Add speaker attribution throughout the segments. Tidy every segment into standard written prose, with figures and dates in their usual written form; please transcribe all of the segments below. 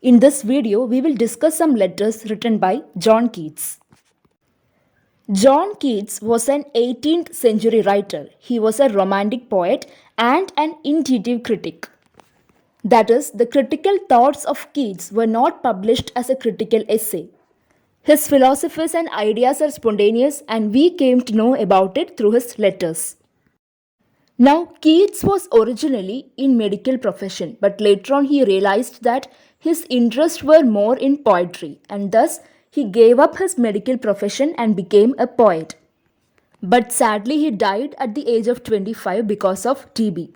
Speaker 1: In this video, we will discuss some letters written by John Keats. John Keats was an 18th century writer. He was a romantic poet and an intuitive critic. That is, the critical thoughts of Keats were not published as a critical essay. His philosophies and ideas are spontaneous, and we came to know about it through his letters. Now, Keats was originally in medical profession, but later on he realized that his interests were more in poetry, and thus he gave up his medical profession and became a poet. But sadly, he died at the age of 25 because of TB.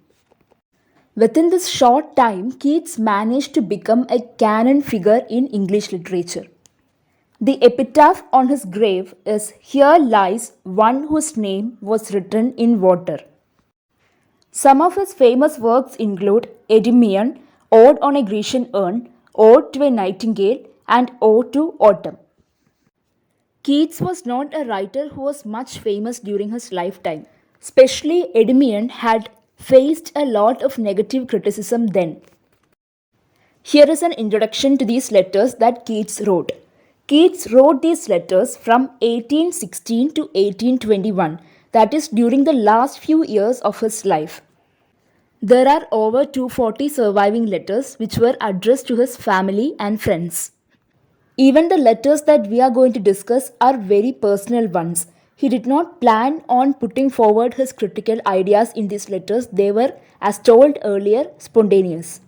Speaker 1: Within this short time, Keats managed to become a canon figure in English literature. The epitaph on his grave is "Here lies one whose name was written in water." Some of his famous works include Endymion, Ode on a Grecian Urn, Ode to a Nightingale, and Ode to Autumn. Keats was not a writer who was much famous during his lifetime. Especially Endymion had faced a lot of negative criticism then. Here is an introduction to these letters that Keats wrote. Keats wrote these letters from 1816 to 1821, that is during the last few years of his life. There are over 240 surviving letters which were addressed to his family and friends. Even the letters that we are going to discuss are very personal ones. He did not plan on putting forward his critical ideas in these letters. They were, as told earlier, spontaneous.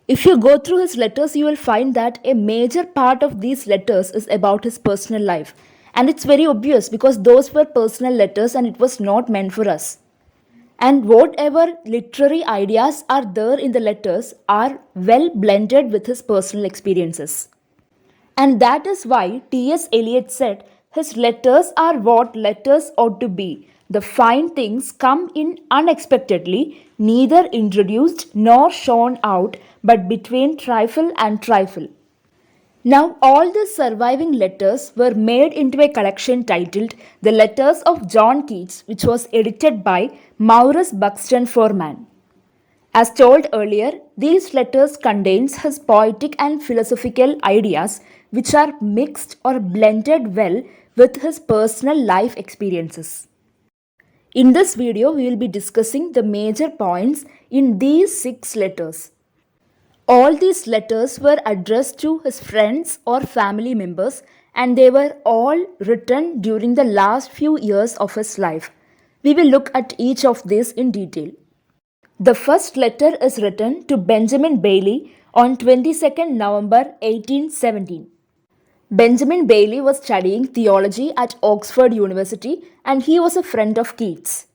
Speaker 1: If you go through his letters, you will find that a major part of these letters is about his personal life. And it's very obvious because those were personal letters and it was not meant for us. And whatever literary ideas are there in the letters are well blended with his personal experiences. And that is why T.S. Eliot said, "His letters are what letters ought to be. The fine things come in unexpectedly, neither introduced nor shown out, but between trifle and trifle." Now, all the surviving letters were made into a collection titled The Letters of John Keats, which was edited by Maurice Buxton Forman. As told earlier, these letters contains his poetic and philosophical ideas which are mixed or blended well with his personal life experiences. In this video, we will be discussing the major points in these 6 letters. All these letters were addressed to his friends or family members, and they were all written during the last few years of his life. We will look at each of these in detail. The first letter is written to Benjamin Bailey on 22nd November 1817. Benjamin Bailey was studying theology at Oxford University and he was a friend of Keats.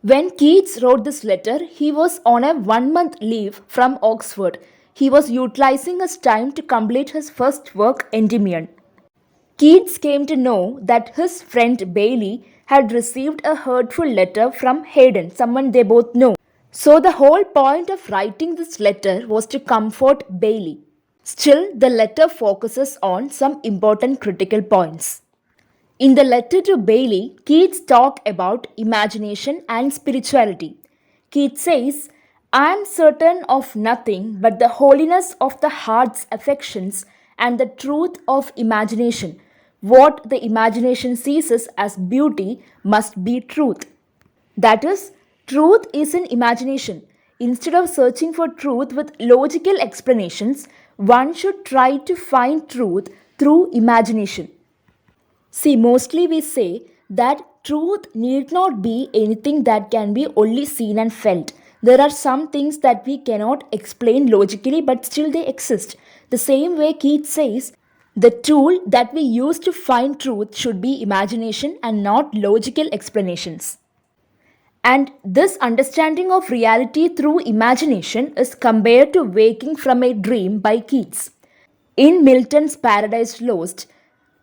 Speaker 1: When Keats wrote this letter, he was on a 1-month leave from Oxford. He was utilizing his time to complete his first work, Endymion. Keats came to know that his friend Bailey had received a hurtful letter from Haydn, someone they both know. So the whole point of writing this letter was to comfort Bailey. Still, the letter focuses on some important critical points. In the letter to Bailey, Keats talks about imagination and spirituality. Keats says, "I am certain of nothing but the holiness of the heart's affections and the truth of imagination. What the imagination seizes as beauty must be truth." That is, truth is in imagination. Instead of searching for truth with logical explanations, one should try to find truth through imagination. See, mostly we say that truth need not be anything that can be only seen and felt. There are some things that we cannot explain logically, but still they exist. The same way Keats says, the tool that we use to find truth should be imagination and not logical explanations. And this understanding of reality through imagination is compared to waking from a dream by Keats. In Milton's Paradise Lost,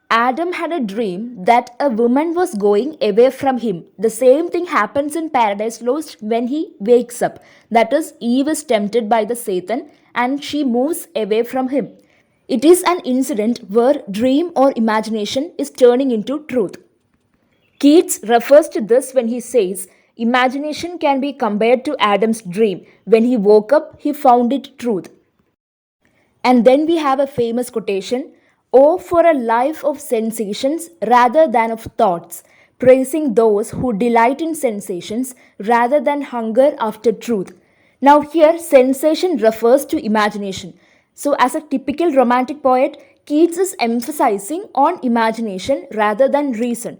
Speaker 1: Adam had a dream that a woman was going away from him. The same thing happens in Paradise Lost when he wakes up. That is, Eve is tempted by the Satan and she moves away from him. It is an incident where dream or imagination is turning into truth. Keats refers to this when he says, imagination can be compared to Adam's dream. When he woke up, he found it truth. And then we have a famous quotation: "Oh, for a life of sensations rather than of thoughts, praising those who delight in sensations rather than hunger after truth." Now, here, sensation refers to imagination. So, as a typical romantic poet, Keats is emphasizing on imagination rather than reason.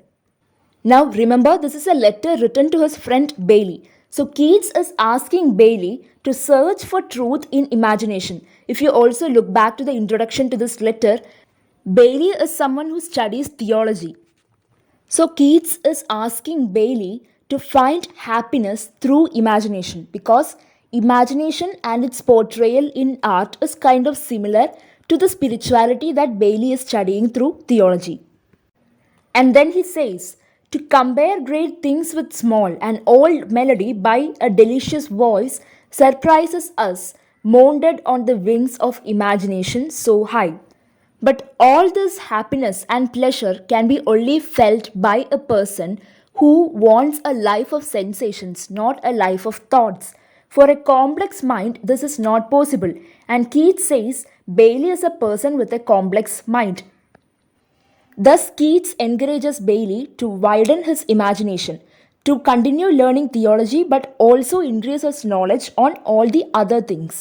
Speaker 1: Now remember, this is a letter written to his friend Bailey. So Keats is asking Bailey to search for truth in imagination. If you also look back to the introduction to this letter, Bailey is someone who studies theology. So Keats is asking Bailey to find happiness through imagination, because imagination and its portrayal in art is kind of similar to the spirituality that Bailey is studying through theology. And then he says, "To compare great things with small, an old melody by a delicious voice surprises us, mounted on the wings of imagination so high." But all this happiness and pleasure can be only felt by a person who wants a life of sensations, not a life of thoughts. For a complex mind, this is not possible. And Keats says Bailey is a person with a complex mind. Thus, Keats encourages Bailey to widen his imagination, to continue learning theology, but also increase his knowledge on all the other things.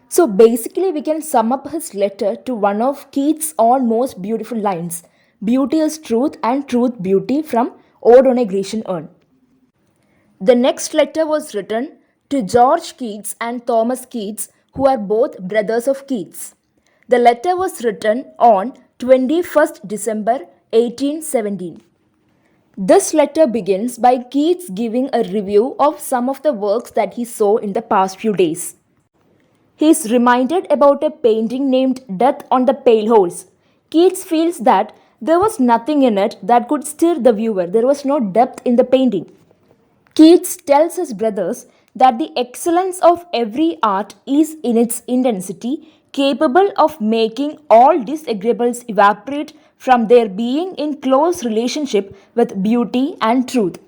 Speaker 1: So, basically, we can sum up his letter to one of Keats' own most beautiful lines: "Beauty is truth, and truth beauty," from Ode on a Grecian Urn. The next letter was written to George Keats and Thomas Keats, who are both brothers of Keats. The letter was written on 21st December 1817. This letter begins by Keats giving a review of some of the works that he saw in the past few days. He is reminded about a painting named Death on the Pale Horse. Keats feels that there was nothing in it that could stir the viewer. There was no depth in the painting. Keats tells his brothers that the excellence of every art is in its intensity, capable of making all disagreeables evaporate from their being in close relationship with beauty and truth.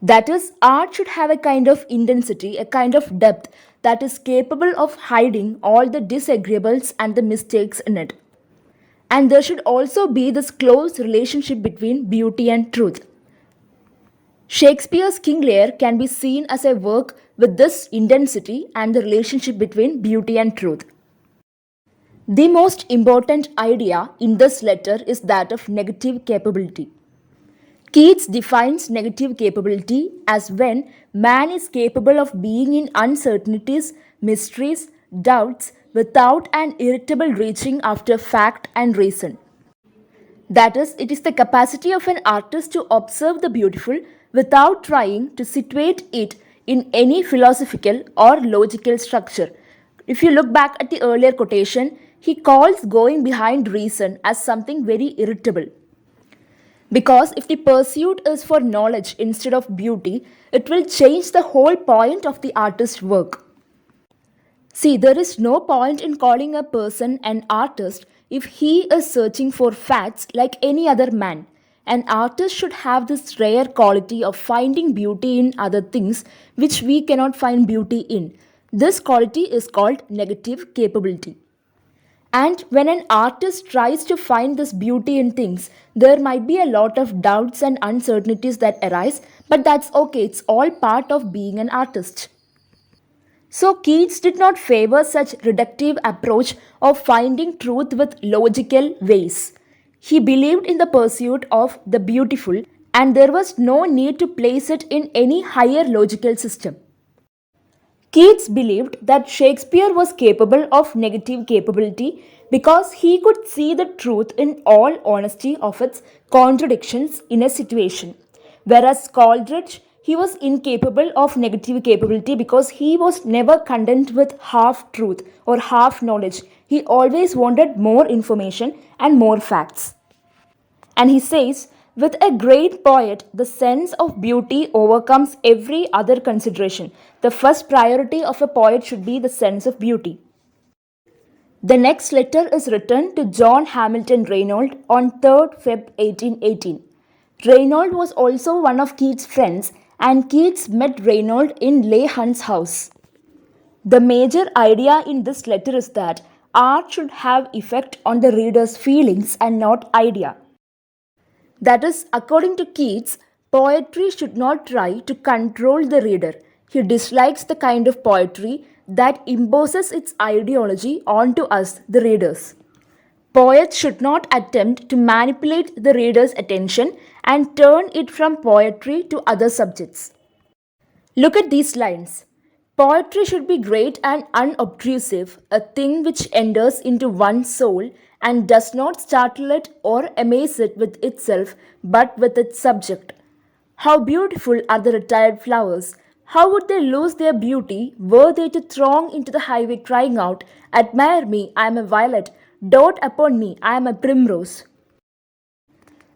Speaker 1: That is, art should have a kind of intensity, a kind of depth that is capable of hiding all the disagreeables and the mistakes in it. And there should also be this close relationship between beauty and truth. Shakespeare's King Lear can be seen as a work with this intensity and the relationship between beauty and truth. The most important idea in this letter is that of negative capability. Keats defines negative capability as when man is capable of being in uncertainties, mysteries, doubts, without an irritable reaching after fact and reason. That is, it is the capacity of an artist to observe the beautiful without trying to situate it in any philosophical or logical structure. If you look back at the earlier quotation, he calls going behind reason as something very irritable. Because if the pursuit is for knowledge instead of beauty, it will change the whole point of the artist's work. See, there is no point in calling a person an artist if he is searching for facts like any other man. An artist should have this rare quality of finding beauty in other things which we cannot find beauty in. This quality is called negative capability. And when an artist tries to find this beauty in things, there might be a lot of doubts and uncertainties that arise, but that's okay, it's all part of being an artist. So Keats did not favor such reductive approach of finding truth with logical ways. He believed in the pursuit of the beautiful, and there was no need to place it in any higher logical system. Keats believed that Shakespeare was capable of negative capability because he could see the truth in all honesty of its contradictions in a situation. Whereas Coleridge, he was incapable of negative capability because he was never content with half truth or half knowledge. He always wanted more information and more facts. And he says, with a great poet, the sense of beauty overcomes every other consideration. The first priority of a poet should be the sense of beauty. The next letter is written to John Hamilton Raynauld on 3rd Feb 1818. Raynauld was also one of Keats' friends, and Keats met Raynauld in Leigh Hunt's house. The major idea in this letter is that art should have effect on the reader's feelings and not idea. That is, according to Keats, poetry should not try to control the reader. He dislikes the kind of poetry that imposes its ideology onto us, the readers. Poets should not attempt to manipulate the reader's attention and turn it from poetry to other subjects. Look at these lines. Poetry should be great and unobtrusive, a thing which enters into one's soul and does not startle it or amaze it with itself but with its subject. How beautiful are the retired flowers! How would they lose their beauty were they to throng into the highway crying out, "Admire me, I am a violet, dote upon me, I am a primrose."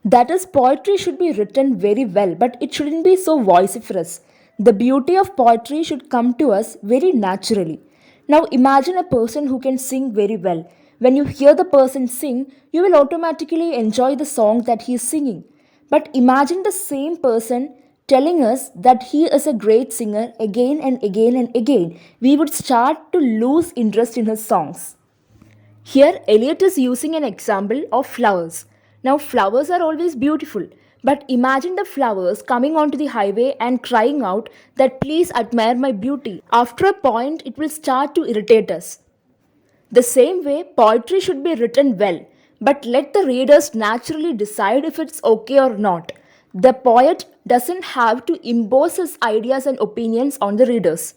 Speaker 1: That is, poetry should be written very well, but it shouldn't be so vociferous. The beauty of poetry should come to us very naturally. Now, imagine a person who can sing very well. When you hear the person sing, you will automatically enjoy the song that he is singing. But imagine the same person telling us that he is a great singer again and again and again. We would start to lose interest in his songs. Here, Eliot is using an example of flowers. Now, flowers are always beautiful, but imagine the flowers coming onto the highway and crying out that please admire my beauty. After a point, it will start to irritate us. The same way, poetry should be written well, but let the readers naturally decide if it's okay or not. The poet doesn't have to impose his ideas and opinions on the readers.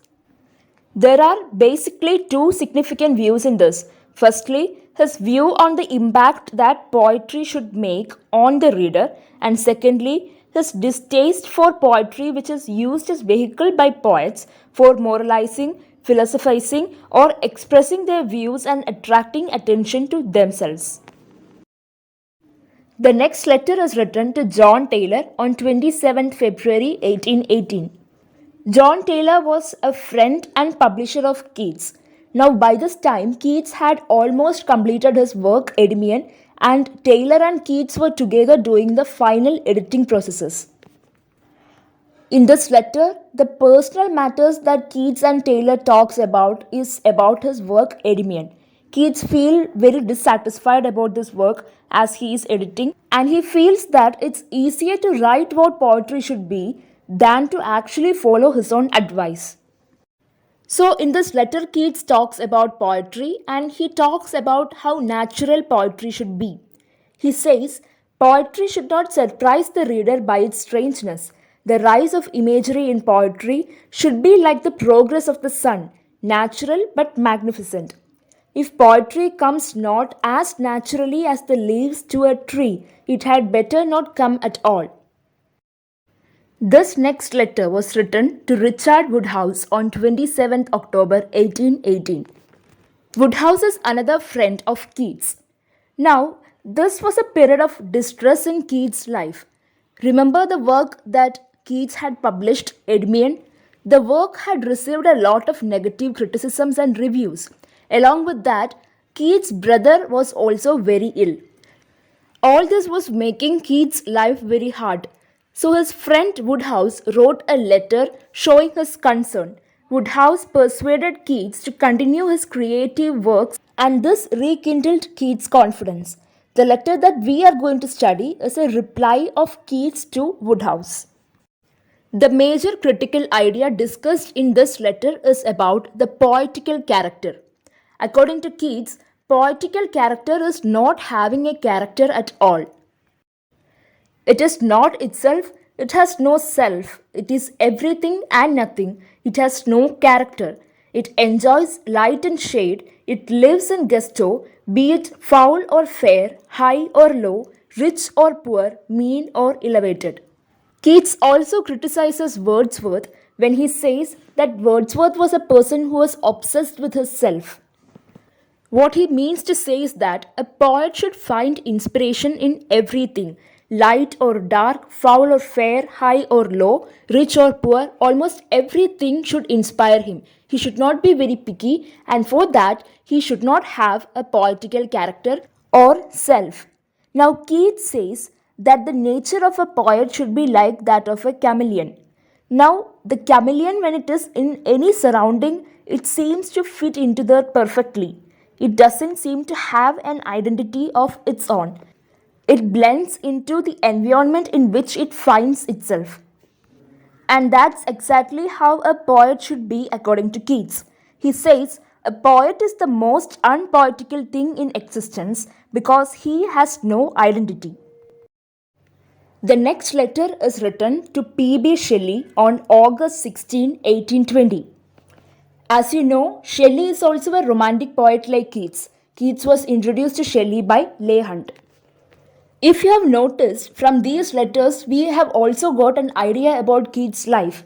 Speaker 1: There are basically two significant views in this. Firstly, his view on the impact that poetry should make on the reader, and secondly, his distaste for poetry, which is used as vehicle by poets for moralizing, philosophizing, or expressing their views and attracting attention to themselves. The next letter is written to John Taylor on 27th February 1818. John Taylor was a friend and publisher of Keats. Now, by this time, Keats had almost completed his work, Endymion, and Taylor and Keats were together doing the final editing processes. In this letter, the personal matters that Keats and Taylor talks about is about his work, Endymion. Keats feels very dissatisfied about this work as he is editing, and he feels that it's easier to write what poetry should be than to actually follow his own advice. So, in this letter, Keats talks about poetry and he talks about how natural poetry should be. He says, poetry should not surprise the reader by its strangeness. The rise of imagery in poetry should be like the progress of the sun, natural but magnificent. If poetry comes not as naturally as the leaves to a tree, it had better not come at all. This next letter was written to Richard Woodhouse on 27th October 1818. Woodhouse is another friend of Keats. Now, this was a period of distress in Keats' life. Remember the work that Keats had published, Endymion? The work had received a lot of negative criticisms and reviews. Along with that, Keats' brother was also very ill. All this was making Keats' life very hard. So his friend Woodhouse wrote a letter showing his concern. Woodhouse persuaded Keats to continue his creative works, and this rekindled Keats' confidence. The letter that we are going to study is a reply of Keats to Woodhouse. The major critical idea discussed in this letter is about the poetical character. According to Keats, poetical character is not having a character at all. It is not itself, it has no self, it is everything and nothing, it has no character. It enjoys light and shade, it lives in gusto, be it foul or fair, high or low, rich or poor, mean or elevated. Keats also criticizes Wordsworth when he says that Wordsworth was a person who was obsessed with his self. What he means to say is that a poet should find inspiration in everything, light or dark, foul or fair, high or low, rich or poor, almost everything should inspire him. He should not be very picky, and for that, he should not have a poetical character or self. Now, Keats says that the nature of a poet should be like that of a chameleon. Now, the chameleon, when it is in any surrounding, it seems to fit into there perfectly. It doesn't seem to have an identity of its own. It blends into the environment in which it finds itself. And that's exactly how a poet should be, according to Keats. He says, a poet is the most unpoetical thing in existence because he has no identity. The next letter is written to P.B. Shelley on August 16, 1820. As you know, Shelley is also a romantic poet like Keats. Keats was introduced to Shelley by Leigh Hunt. If you have noticed, from these letters, we have also got an idea about Keats' life.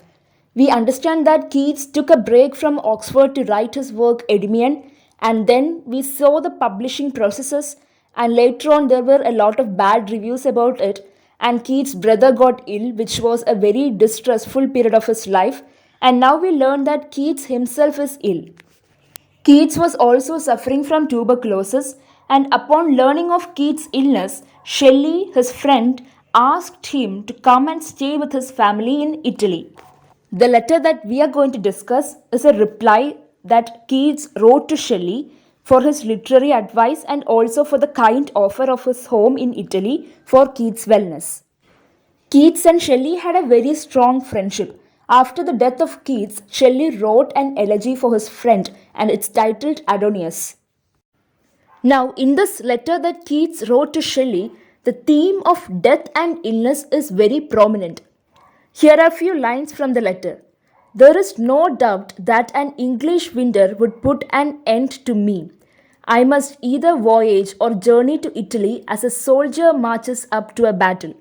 Speaker 1: We understand that Keats took a break from Oxford to write his work Endymion, and then we saw the publishing processes, and later on there were a lot of bad reviews about it, and Keats' brother got ill, which was a very distressful period of his life, and now we learn that Keats himself is ill. Keats was also suffering from tuberculosis, and upon learning of Keats' illness, Shelley, his friend, asked him to come and stay with his family in Italy. The letter that we are going to discuss is a reply that Keats wrote to Shelley for his literary advice and also for the kind offer of his home in Italy for Keats' wellness. Keats and Shelley had a very strong friendship. After the death of Keats, Shelley wrote an elegy for his friend and it's titled Adonais. Now, in this letter that Keats wrote to Shelley, the theme of death and illness is very prominent. Here are a few lines from the letter. There is no doubt that an English winter would put an end to me. I must either voyage or journey to Italy as a soldier marches up to a battle.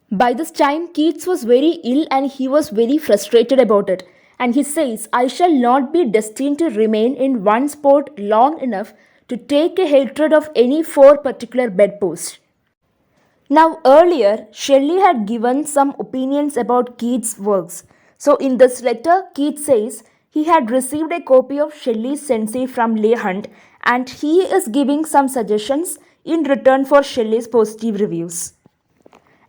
Speaker 1: By this time, Keats was very ill and he was very frustrated about it. And he says, I shall not be destined to remain in one spot long enough to take a hatred of any four particular bedposts. Now, earlier, Shelley had given some opinions about Keats' works. So, in this letter, Keats says he had received a copy of Shelley's Cenci from Leigh Hunt and he is giving some suggestions in return for Shelley's positive reviews.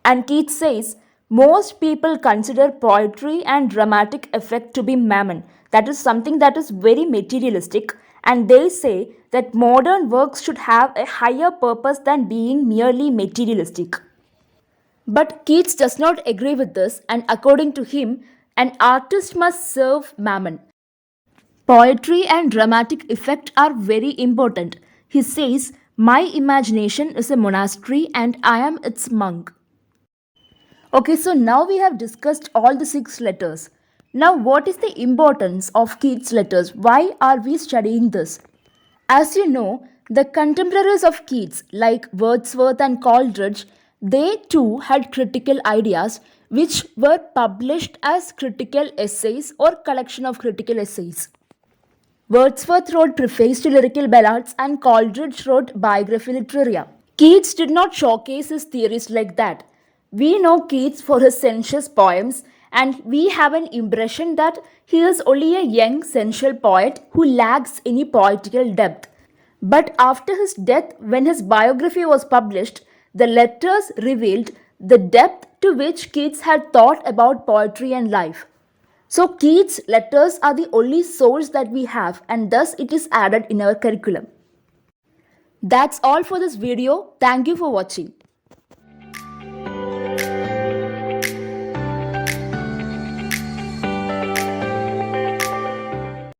Speaker 1: And Keats says, most people consider poetry and dramatic effect to be mammon. That is something that is very materialistic. And they say that modern works should have a higher purpose than being merely materialistic. But Keats does not agree with this, and according to him, an artist must serve mammon. Poetry and dramatic effect are very important. He says, my imagination is a monastery and I am its monk. Okay, so now we have discussed all the 6 letters. Now, what is the importance of Keats' letters? Why are we studying this? As you know, the contemporaries of Keats, like Wordsworth and Coleridge, they too had critical ideas which were published as critical essays or collection of critical essays. Wordsworth wrote Preface to Lyrical Ballads and Coleridge wrote Biography Literaria. Keats did not showcase his theories like that. We know Keats for his sensuous poems and we have an impression that he is only a young sensual poet who lacks any poetical depth. But after his death, when his biography was published, the letters revealed the depth to which Keats had thought about poetry and life. So Keats' letters are the only source that we have and thus it is added in our curriculum. That's all for this video. Thank you for watching.